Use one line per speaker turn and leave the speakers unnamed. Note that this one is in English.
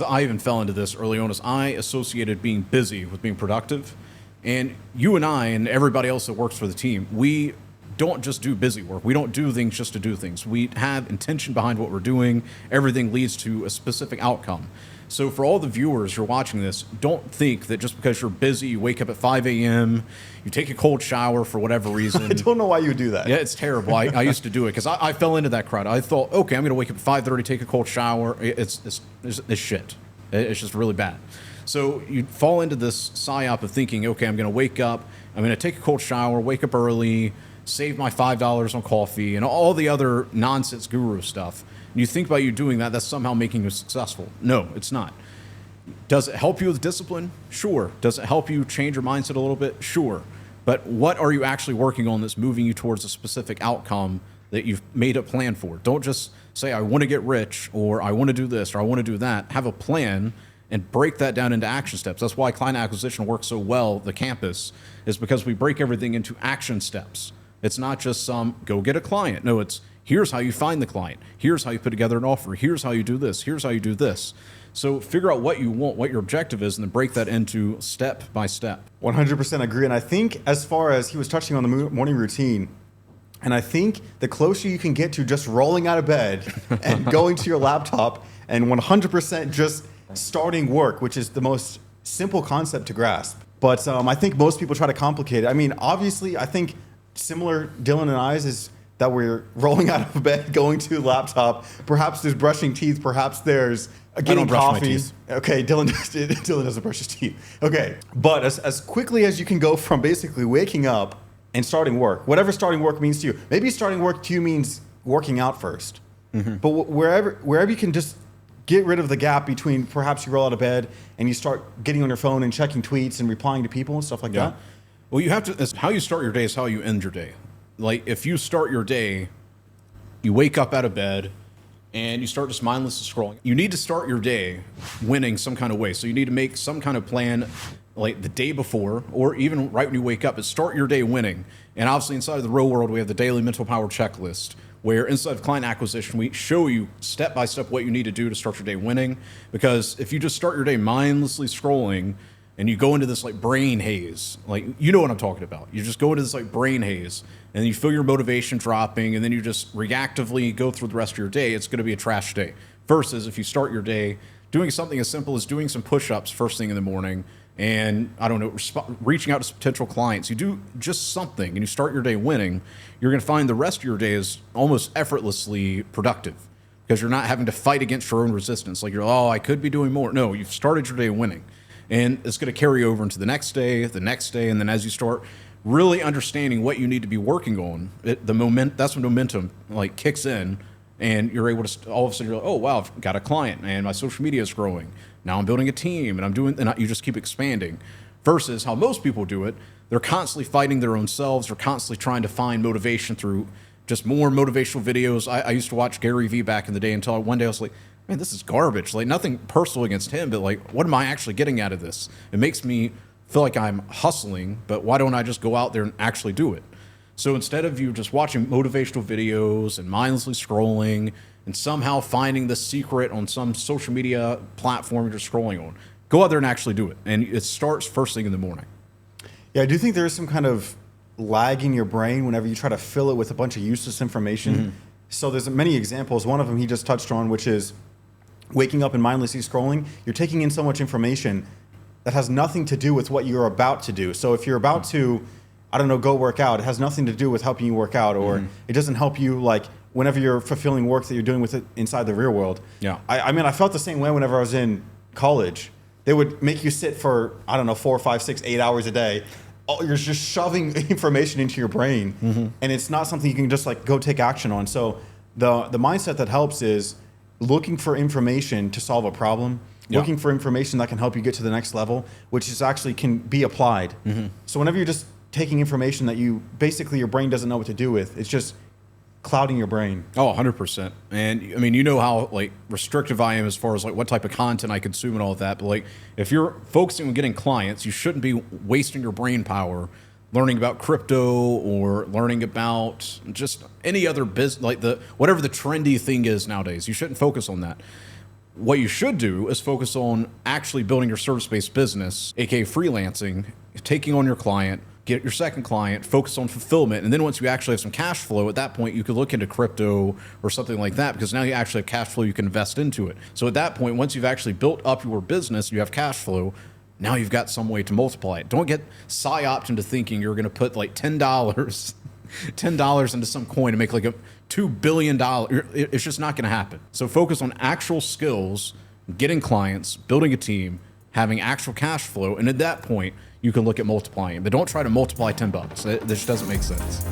I even fell into this early on as I associated being busy with being productive. And you and I and everybody else that works for the team, we don't just do busy work. We don't do things just to do things. We have intention behind what we're doing. Everything leads to a specific outcome. So for all the viewers who are watching this, don't think that just because you're busy, you wake up at 5 a.m., you take a cold shower for whatever reason.
I don't know why you do that.
Yeah, it's terrible. I used to do it because I fell into that crowd. I thought, okay, I'm going to wake up at 5:30, take a cold shower. It's shit. It's just really bad. So you fall into this psyop of thinking, okay, I'm going to wake up, I'm going to take a cold shower, wake up early, save my $5 on coffee, and all the other nonsense guru stuff. And you think about you doing that, that's somehow making you successful. No, it's not. Does it help you with discipline? Sure. Does it help you change your mindset a little bit? Sure. But what are you actually working on that's moving you towards a specific outcome that you've made a plan for? Don't just say, I want to get rich, or I want to do this, or I want to do that. Have a plan and break that down into action steps. That's why client acquisition works so well, the campus, is because we break everything into action steps. It's not just some go get a client. No, it's here's how you find the client. Here's how you put together an offer. Here's how you do this. Here's how you do this. So figure out what you want, what your objective is, and then break that into step by step.
100% agree. And I think as far as he was touching on the morning routine, and I think the closer you can get to just rolling out of bed and going to your laptop and 100% just starting work, which is the most simple concept to grasp. But I think most people try to complicate it. I mean, obviously, I think similar Dylan and I's is that we're rolling out of bed, going to the laptop. Perhaps there's brushing teeth. Perhaps there's getting coffee. Okay, Dylan doesn't brush his teeth. Okay, but as quickly as you can go from basically waking up and starting work, whatever starting work means to you. Maybe starting work to you means working out first. Mm-hmm. But wherever you can just get rid of the gap between perhaps you roll out of bed and you start getting on your phone and checking tweets and replying to people and stuff like that.
Well, you have to. It's how you start your day is how you end your day. Like if you start your day, you wake up out of bed and you start just mindlessly scrolling. You need to start your day winning some kind of way. So you need to make some kind of plan like the day before or even right when you wake up, is start your day winning. And obviously inside of the real world, we have the daily mental power checklist, where inside of client acquisition, we show you step by step what you need to do to start your day winning. Because if you just start your day mindlessly scrolling and you go into this like brain haze, like you know what I'm talking about. You just go into this like brain haze and you feel your motivation dropping and then you just reactively go through the rest of your day, it's going to be a trash day. Versus if you start your day doing something as simple as doing some push-ups first thing in the morning and, I don't know, reaching out to potential clients. You do just something and you start your day winning, you're going to find the rest of your day is almost effortlessly productive because you're not having to fight against your own resistance. Like I could be doing more. No, you've started your day winning. And it's going to carry over into the next day, and then as you start really understanding what you need to be working on, that's when momentum like kicks in, and you're able to all of a sudden you're like, oh wow, I've got a client, and my social media is growing. Now I'm building a team, and you just keep expanding. Versus how most people do it, they're constantly fighting their own selves. They're constantly trying to find motivation through just more motivational videos. I used to watch Gary Vee back in the day until one day I was like, man, this is garbage. Like nothing personal against him, but like, what am I actually getting out of this? It makes me feel like I'm hustling, but why don't I just go out there and actually do it? So instead of you just watching motivational videos and mindlessly scrolling and somehow finding the secret on some social media platform you're just scrolling on, go out there and actually do it. And it starts first thing in the morning.
Yeah, I do think there is some kind of lag in your brain whenever you try to fill it with a bunch of useless information. Mm-hmm. So there's many examples. One of them he just touched on, which is waking up and mindlessly scrolling. You're taking in so much information that has nothing to do with what you're about to do. So if you're about to, I don't know, go work out, it has nothing to do with helping you work out, or it doesn't help you like whenever you're fulfilling work that you're doing with it inside the real world.
Yeah.
I mean, I felt the same way whenever I was in college. They would make you sit for, I don't know, 4, 5, 6, 8 hours a day. You're just shoving information into your brain, and it's not something you can just like go take action on. So the mindset that helps is looking for information to solve a problem, looking for information that can help you get to the next level, which is actually can be applied. So whenever you're just taking information that you basically your brain doesn't know what to do with, it's just clouding your brain.
Oh, 100%. And I mean, you know how like restrictive I am as far as like what type of content I consume and all of that. But like if you're focusing on getting clients, you shouldn't be wasting your brain power learning about crypto or learning about just any other business, like whatever the trendy thing is nowadays. You shouldn't focus on that. What you should do is focus on actually building your service-based business, aka freelancing, taking on your client, get your second client, focus on fulfillment, and then once you actually have some cash flow, at that point you could look into crypto or something like that, because now you actually have cash flow you can invest into it. So at that point, once you've actually built up your business, you have cash flow, now you've got some way to multiply it. Don't get psyoped into thinking you're going to put like $10 into some coin to make like a $2 billion. It's just not going to happen. So focus on actual skills, getting clients, building a team, having actual cash flow. And at that point, you can look at multiplying. But don't try to multiply $10. This doesn't make sense.